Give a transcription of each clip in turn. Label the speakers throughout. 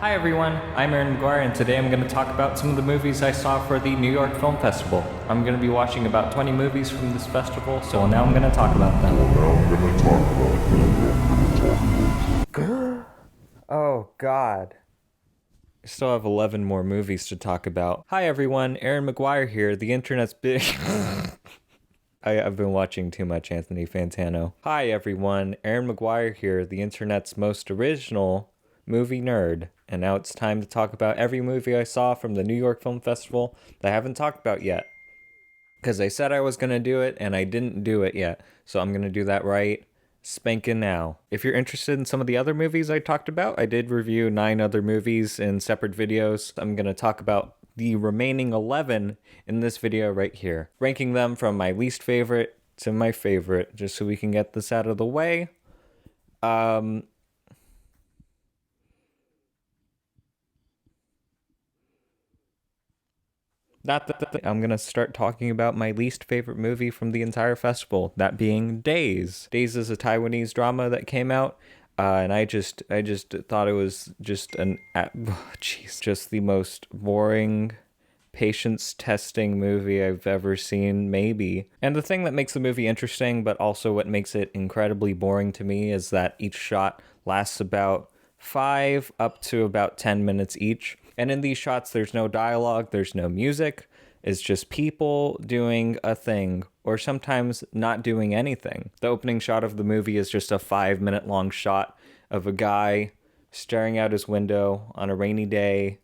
Speaker 1: Hi everyone, I'm Aaron McGuire, and today I'm going to talk about some of the movies I saw for the New York Film Festival. I'm going to be watching about 20 movies from this festival, so now I'm going to talk about them. Oh god. I still have 11 more movies to talk about. Hi everyone, Aaron McGuire here, the internet's big... I've been watching too much Anthony Fantano. Hi everyone, Aaron McGuire here, the internet's most original movie nerd. And now it's time to talk about every movie I saw from the New York Film Festival that I haven't talked about yet. Because I said I was going to do it, and I didn't do it yet. So I'm going to do that right spanking now. If you're interested in some of the other movies I talked about, I did review 9 other movies in separate videos. I'm going to talk about the remaining 11 in this video right here, ranking them from my least favorite to my favorite, just so we can get this out of the way. I'm going to start talking about my least favorite movie from the entire festival, that being Days. Days is a Taiwanese drama that came out, and I just thought it was just just the most boring patience testing movie I've ever seen, maybe. And the thing that makes the movie interesting, but also what makes it incredibly boring to me, is that each shot lasts about 5 up to about 10 minutes each. And in these shots, there's no dialogue, there's no music. It's just people doing a thing, or sometimes not doing anything. The opening shot of the movie is just a 5-minute long shot of a guy staring out his window on a rainy day,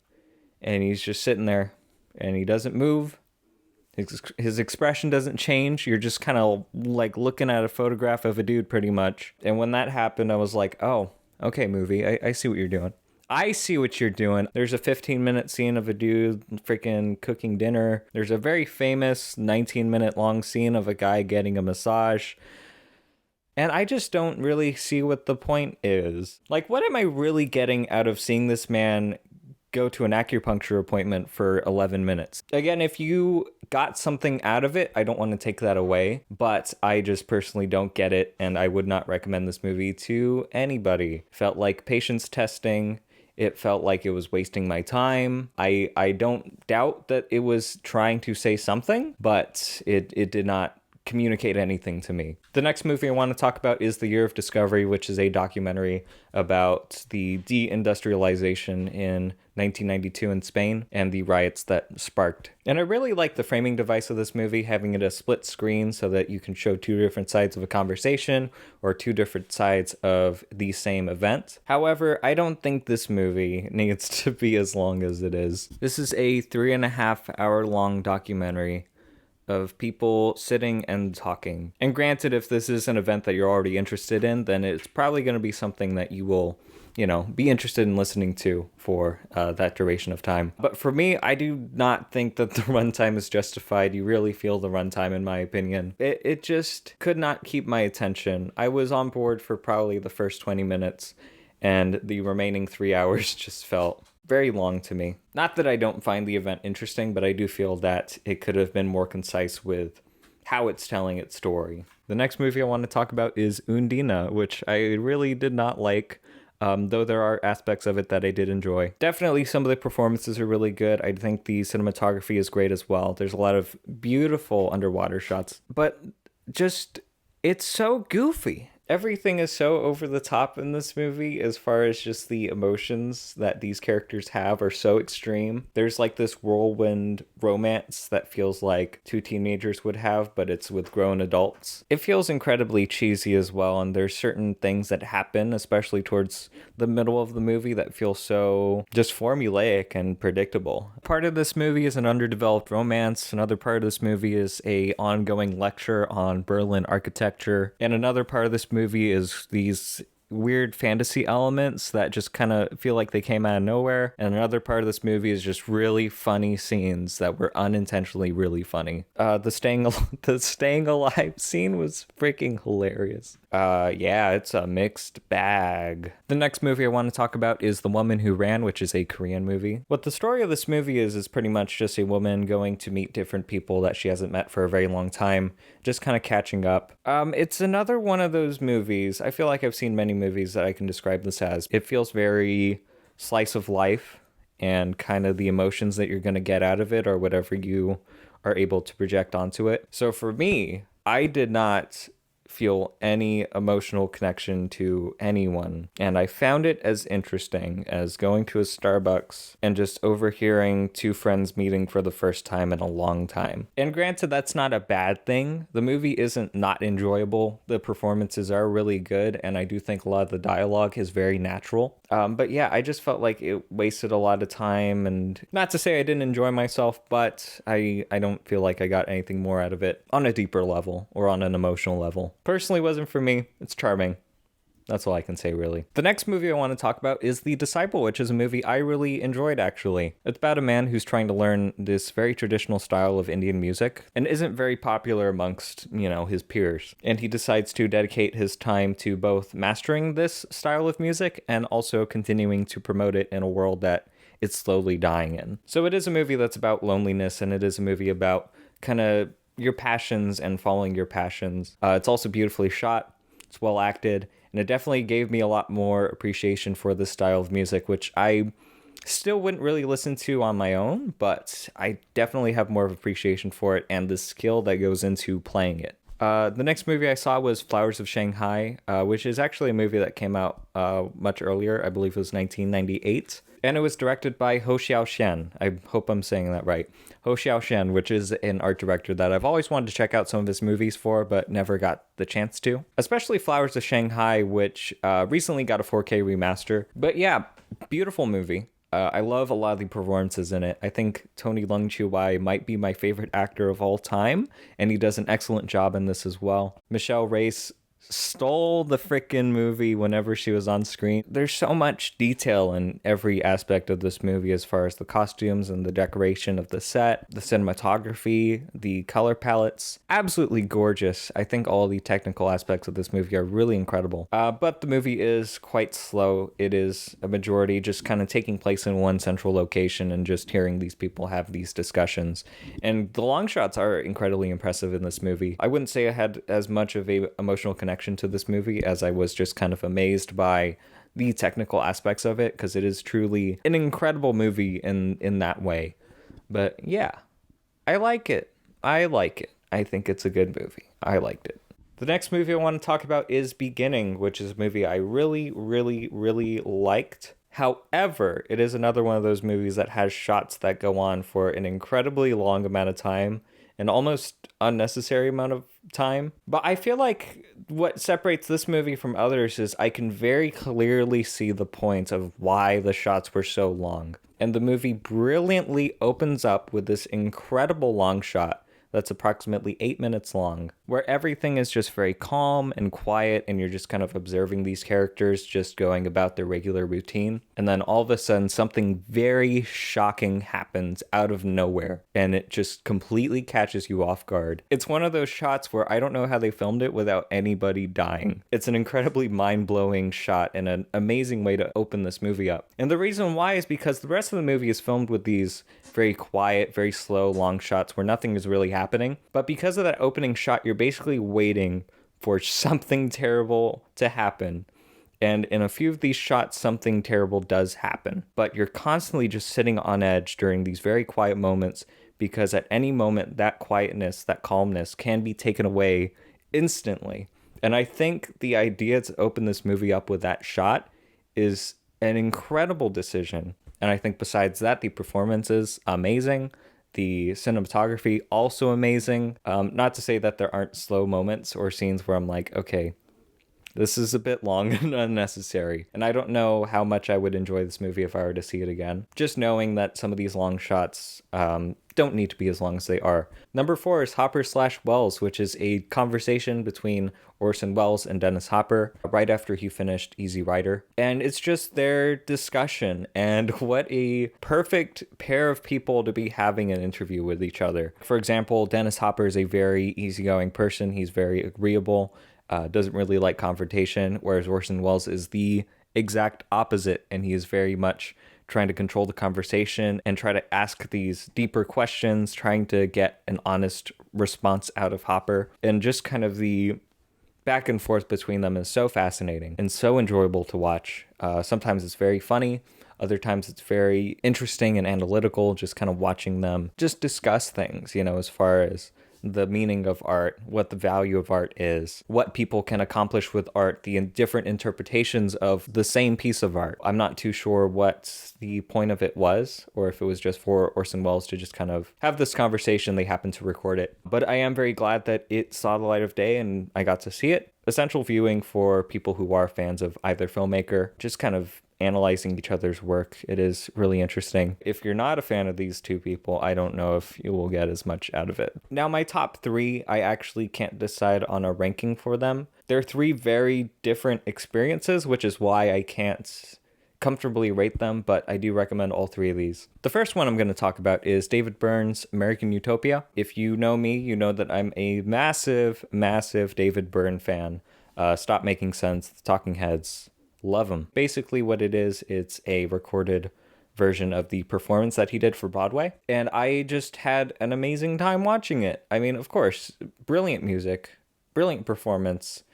Speaker 1: and he's just sitting there, and he doesn't move. His expression doesn't change. You're just kind of like looking at a photograph of a dude pretty much. And when that happened, I was like, oh, okay, movie, I see what you're doing. I see what you're doing. There's a 15-minute scene of a dude freaking cooking dinner. There's a very famous 19-minute long scene of a guy getting a massage. And I just don't really see what the point is. Like, what am I really getting out of seeing this man go to an acupuncture appointment for 11 minutes? Again, if you got something out of it, I don't want to take that away, but I just personally don't get it, and I would not recommend this movie to anybody. Felt like patience testing. It felt like it was wasting my time. I don't doubt that it was trying to say something, but it did not communicate anything to me. The next movie I want to talk about is The Year of Discovery, which is a documentary about the deindustrialization in 1992 in Spain and the riots that sparked. And I really like the framing device of this movie, having it a split screen so that you can show 2 different sides of a conversation or 2 different sides of the same event. However, I don't think this movie needs to be as long as it is. This is a 3.5-hour long documentary of people sitting and talking. And granted, if this is an event that you're already interested in, then it's probably going to be something that you will, be interested in listening to for that duration of time. But for me, I do not think that the runtime is justified. You really feel the runtime, in my opinion. It just could not keep my attention. I was on board for probably the first 20 minutes, and the remaining 3 hours just felt very long to me. Not that I don't find the event interesting, but I do feel that it could have been more concise with how it's telling its story. The next movie I want to talk about is Undine, which I really did not like, though there are aspects of it that I did enjoy. Definitely some of the performances are really good. I think the cinematography is great as well. There's a lot of beautiful underwater shots, but just, it's so goofy. Everything is so over the top in this movie as far as just the emotions that these characters have are so extreme. There's like this whirlwind romance that feels like 2 teenagers would have, but it's with grown adults. It feels incredibly cheesy as well, and there's certain things that happen, especially towards the middle of the movie, that feel so just formulaic and predictable. Part of this movie is an underdeveloped romance. Another part of this movie is a ongoing lecture on Berlin architecture. And another part of this movie is these weird fantasy elements that just kind of feel like they came out of nowhere. And another part of this movie is just really funny scenes that were unintentionally really funny. The staying alive scene was freaking hilarious. Yeah, it's a mixed bag. The next movie I want to talk about is The Woman Who Ran, which is a Korean movie. What the story of this movie is pretty much just a woman going to meet different people that she hasn't met for a very long time, just kind of catching up. It's another one of those movies. I feel like I've seen many movies that I can describe this as. It feels very slice of life and kind of the emotions that you're going to get out of it or whatever you are able to project onto it. So for me, I did not feel any emotional connection to anyone. And I found it as interesting as going to a Starbucks and just overhearing two friends meeting for the first time in a long time. And granted, that's not a bad thing. The movie isn't not enjoyable. The performances are really good, and I do think a lot of the dialogue is very natural. But yeah, I just felt like it wasted a lot of time, and not to say I didn't enjoy myself, but I don't feel like I got anything more out of it on a deeper level or on an emotional level. Personally, wasn't for me. It's charming. That's all I can say, really. The next movie I want to talk about is The Disciple, which is a movie I really enjoyed, actually. It's about a man who's trying to learn this very traditional style of Indian music and isn't very popular amongst, his peers. And he decides to dedicate his time to both mastering this style of music and also continuing to promote it in a world that it's slowly dying in. So it is a movie that's about loneliness, and it is a movie about kind of your passions and following your passions. It's also beautifully shot. It's well acted. And it definitely gave me a lot more appreciation for this style of music, which I still wouldn't really listen to on my own, but I definitely have more of appreciation for it and the skill that goes into playing it. The next movie I saw was Flowers of Shanghai, which is actually a movie that came out much earlier. I believe it was 1998. And it was directed by Ho Xiaoshen. I hope I'm saying that right. Ho Xiaoshen, which is an art director that I've always wanted to check out some of his movies for, but never got the chance to. Especially Flowers of Shanghai, which recently got a 4K remaster. But yeah, beautiful movie. I love a lot of the performances in it. I think Tony Leung Chiu-wai might be my favorite actor of all time, and he does an excellent job in this as well. Michelle Race stole the frickin' movie whenever she was on screen. There's so much detail in every aspect of this movie as far as the costumes and the decoration of the set, the cinematography, the color palettes. Absolutely gorgeous. I think all the technical aspects of this movie are really incredible. But the movie is quite slow. It is a majority just kind of taking place in one central location and just hearing these people have these discussions. And the long shots are incredibly impressive in this movie. I wouldn't say I had as much of a emotional connection to this movie as I was just kind of amazed by the technical aspects of it, because it is truly an incredible movie in that way. But yeah, I like it. I think it's a good movie. I liked it. The next movie I want to talk about is Beginning, which is a movie I really, really, really liked. However, it is another one of those movies that has shots that go on for an incredibly long amount of time, an almost unnecessary amount of time. But I feel like what separates this movie from others is I can very clearly see the point of why the shots were so long. And the movie brilliantly opens up with this incredible long shot that's approximately 8 minutes long, where everything is just very calm and quiet, and you're just kind of observing these characters just going about their regular routine. And then all of a sudden, something very shocking happens out of nowhere, and it just completely catches you off guard. It's one of those shots where I don't know how they filmed it without anybody dying. It's an incredibly mind-blowing shot and an amazing way to open this movie up. And the reason why is because the rest of the movie is filmed with these very quiet, very slow, long shots where nothing is really happening. But because of that opening shot, you're basically waiting for something terrible to happen. And in a few of these shots, something terrible does happen. But you're constantly just sitting on edge during these very quiet moments, because at any moment, that quietness, that calmness can be taken away instantly. And I think the idea to open this movie up with that shot is an incredible decision. And I think besides that, the performance is amazing. The cinematography also amazing. Not to say that there aren't slow moments or scenes where I'm like, okay, this is a bit long and unnecessary. And I don't know how much I would enjoy this movie if I were to see it again. Just knowing that some of these long shots don't need to be as long as they are. Number 4 is Hopper/Wells, which is a conversation between Orson Welles and Dennis Hopper right after he finished Easy Rider. And it's just their discussion, and what a perfect pair of people to be having an interview with each other. For example, Dennis Hopper is a very easygoing person. He's very agreeable, doesn't really like confrontation, whereas Orson Welles is the exact opposite, and he is very much trying to control the conversation and try to ask these deeper questions, trying to get an honest response out of Hopper. And just kind of the back and forth between them is so fascinating and so enjoyable to watch. Sometimes it's very funny. Other times it's very interesting and analytical, just kind of watching them just discuss things, as far as the meaning of art, what the value of art is, what people can accomplish with art, the different interpretations of the same piece of art. I'm not too sure what the point of it was, or if it was just for Orson Welles to just kind of have this conversation. They happened to record it. But I am very glad that it saw the light of day and I got to see it. Essential viewing for people who are fans of either filmmaker, just kind of analyzing each other's work. It is really interesting. If you're not a fan of these two people, I don't know if you will get as much out of it. Now, my top three, I actually can't decide on a ranking for them. They're three very different experiences, which is why I can't comfortably rate them, but I do recommend all three of these. The first one I'm going to talk about is David Byrne's American Utopia. If you know me, you know that I'm a massive, massive David Byrne fan. Stop Making Sense, The Talking Heads, love him. Basically what it is, it's a recorded version of the performance that he did for Broadway, and I just had an amazing time watching it. I mean, of course, brilliant music, brilliant performance.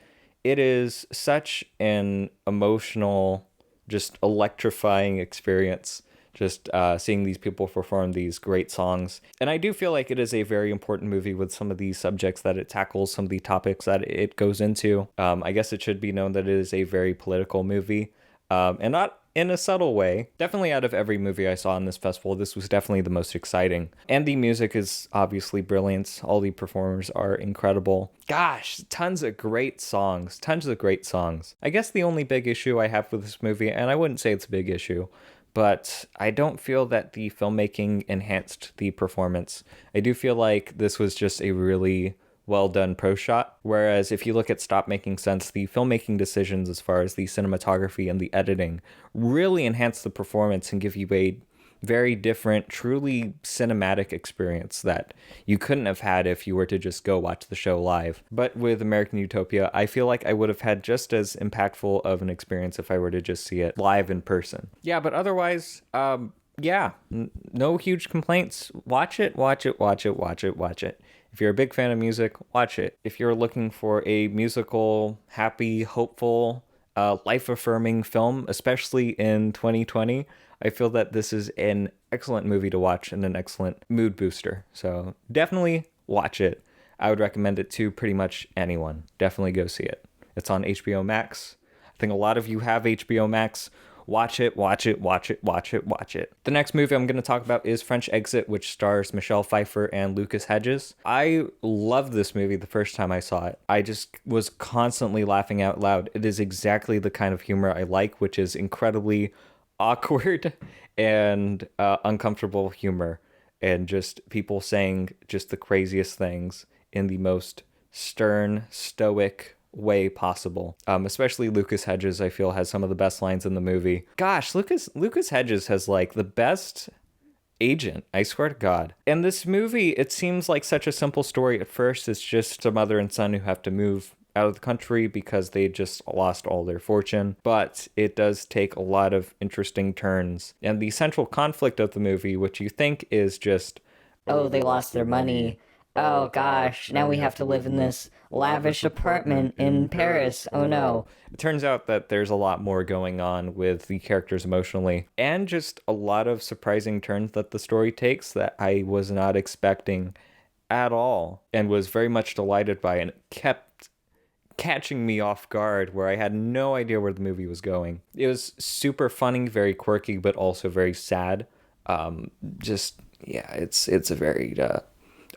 Speaker 1: It is such an emotional, just electrifying experience, just seeing these people perform these great songs. And I do feel like it is a very important movie with some of these subjects that it tackles, some of the topics that it goes into. I guess it should be known that it is a very political movie, and not in a subtle way. Definitely out of every movie I saw in this festival, this was definitely the most exciting. And the music is obviously brilliant. All the performers are incredible. Gosh, tons of great songs. I guess the only big issue I have with this movie, and I wouldn't say it's a big issue, but I don't feel that the filmmaking enhanced the performance. I do feel like this was just a really well done pro shot. Whereas if you look at Stop Making Sense, the filmmaking decisions as far as the cinematography and the editing really enhance the performance and give you a very different, truly cinematic experience that you couldn't have had if you were to just go watch the show live. But with American Utopia, I feel like I would have had just as impactful of an experience if I were to just see it live in person. Yeah, but otherwise, no huge complaints. Watch it. If you're a big fan of music, watch it. If you're looking for a musical, happy, hopeful, life-affirming film, especially in 2020, I feel that this is an excellent movie to watch and an excellent mood booster. So definitely watch it. I would recommend it to pretty much anyone. Definitely go see it. It's on HBO Max. I think a lot of you have HBO Max. Watch it. The next movie I'm going to talk about is French Exit, which stars Michelle Pfeiffer and Lucas Hedges. I loved this movie the first time I saw it. I just was constantly laughing out loud. It is exactly the kind of humor I like, which is incredibly awkward and uncomfortable humor, and just people saying just the craziest things in the most stern, stoic way possible. Especially Lucas Hedges, I feel, has some of the best lines in the movie. Gosh, Lucas Hedges has like the best agent, I swear to God. And this movie, it seems like such a simple story at first. It's just a mother and son who have to move out of the country because they just lost all their fortune. But it does take a lot of interesting turns. And the central conflict of the movie, which you think is just,
Speaker 2: oh, they lost their money. Oh gosh, now we have to live in this lavish apartment in Paris. Oh no.
Speaker 1: It turns out that there's a lot more going on with the characters emotionally, and just a lot of surprising turns that the story takes that I was not expecting at all, and was very much delighted by, and it kept catching me off guard where I had no idea where the movie was going. It was super funny, very quirky, but also very sad. It's a very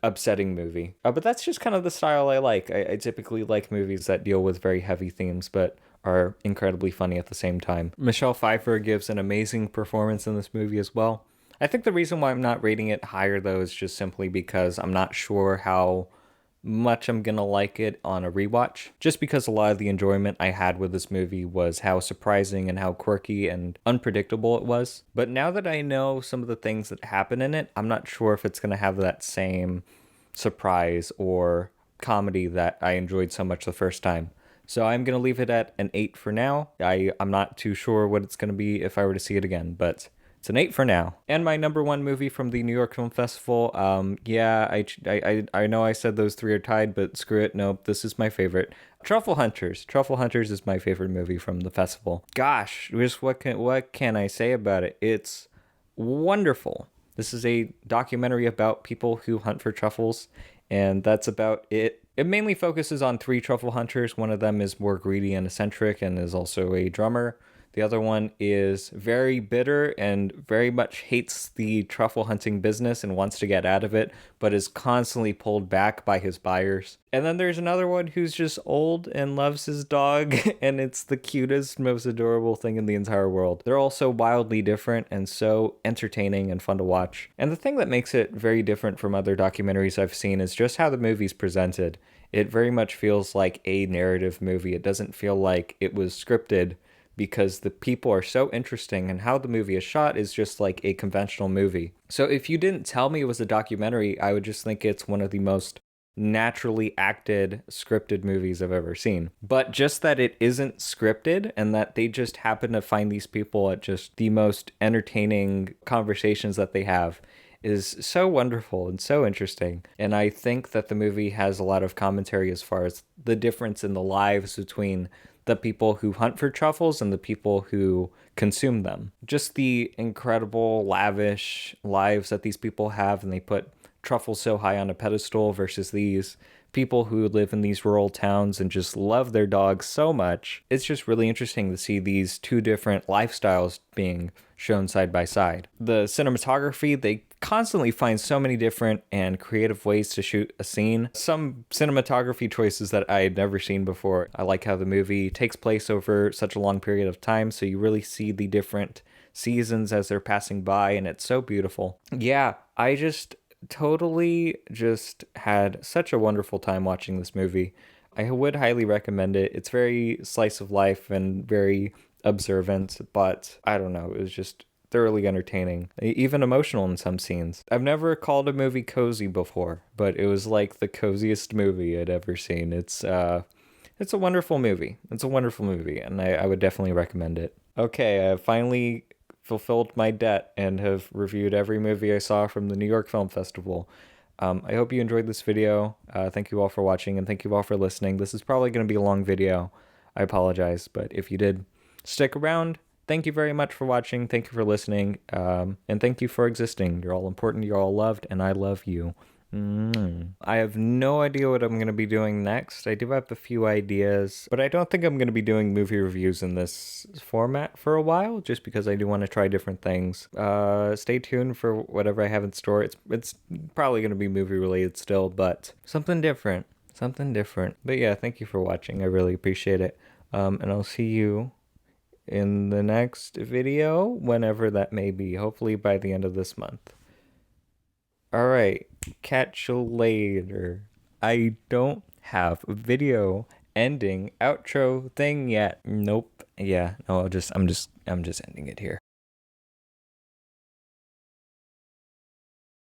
Speaker 1: upsetting movie. But that's just kind of the style I like. I typically like movies that deal with very heavy themes, but are incredibly funny at the same time. Michelle Pfeiffer gives an amazing performance in this movie as well. I think the reason why I'm not rating it higher, though, is just simply because I'm not sure how much I'm gonna like it on a rewatch, just because a lot of the enjoyment I had with this movie was how surprising and how quirky and unpredictable it was. But now that I know some of the things that happen in it, I'm not sure if it's gonna have that same surprise or comedy that I enjoyed so much the first time. So I'm gonna leave it at an 8 for now. I'm not too sure what it's gonna be if I were to see it again, but it's an 8 for now. And my number one movie from the New York Film Festival, I know I said those three are tied, but screw it, nope, this is my favorite. Truffle Hunters. Truffle Hunters is my favorite movie from the festival. Gosh, just what can I say about it? It's wonderful. This is a documentary about people who hunt for truffles, and that's about it. It mainly focuses on three truffle hunters. One of them is more greedy and eccentric and is also a drummer. The other one is very bitter and very much hates the truffle hunting business and wants to get out of it, but is constantly pulled back by his buyers. And then there's another one who's just old and loves his dog, and it's the cutest, most adorable thing in the entire world. They're all so wildly different and so entertaining and fun to watch. And the thing that makes it very different from other documentaries I've seen is just how the movie's presented. It very much feels like a narrative movie. It doesn't feel like it was scripted, because the people are so interesting and how the movie is shot is just like a conventional movie. So if you didn't tell me it was a documentary, I would just think it's one of the most naturally acted scripted movies I've ever seen. But just that it isn't scripted and that they just happen to find these people at just the most entertaining conversations that they have is so wonderful and so interesting. And I think that the movie has a lot of commentary as far as the difference in the lives between the people who hunt for truffles and the people who consume them. Just the incredible, lavish lives that these people have, and they put truffles so high on a pedestal versus these people who live in these rural towns and just love their dogs so much. It's just really interesting to see these two different lifestyles being shown side by side. The cinematography, they constantly find so many different and creative ways to shoot a scene. Some cinematography choices that I had never seen before. I like how the movie takes place over such a long period of time, so you really see the different seasons as they're passing by, and it's so beautiful. Yeah, I just totally just had such a wonderful time watching this movie. I would highly recommend it. It's very slice of life and very observant, but I don't know, it was just thoroughly entertaining, even emotional in some scenes. I've never called a movie cozy before, but it was like the coziest movie I'd ever seen. It's a wonderful movie. It's a wonderful movie, and I would definitely recommend it. Okay, I finally fulfilled my debt and have reviewed every movie I saw from the New York Film Festival. I hope you enjoyed this video. Thank you all for watching, and thank you all for listening. This is probably going to be a long video. I apologize, but if you did stick around, thank you very much for watching. Thank you for listening. And thank you for existing. You're all important. You're all loved. And I love you. I have no idea what I'm going to be doing next. I do have a few ideas, but I don't think I'm going to be doing movie reviews in this format for a while, just because I do want to try different things. Stay tuned for whatever I have in store. It's probably going to be movie related still, but something different. Something different. But yeah, thank you for watching. I really appreciate it. And I'll see you in the next video, whenever that may be, hopefully by the end of this month. All right, catch you later. I don't have a video ending outro thing yet. Nope. Yeah, no, I'm just ending it here.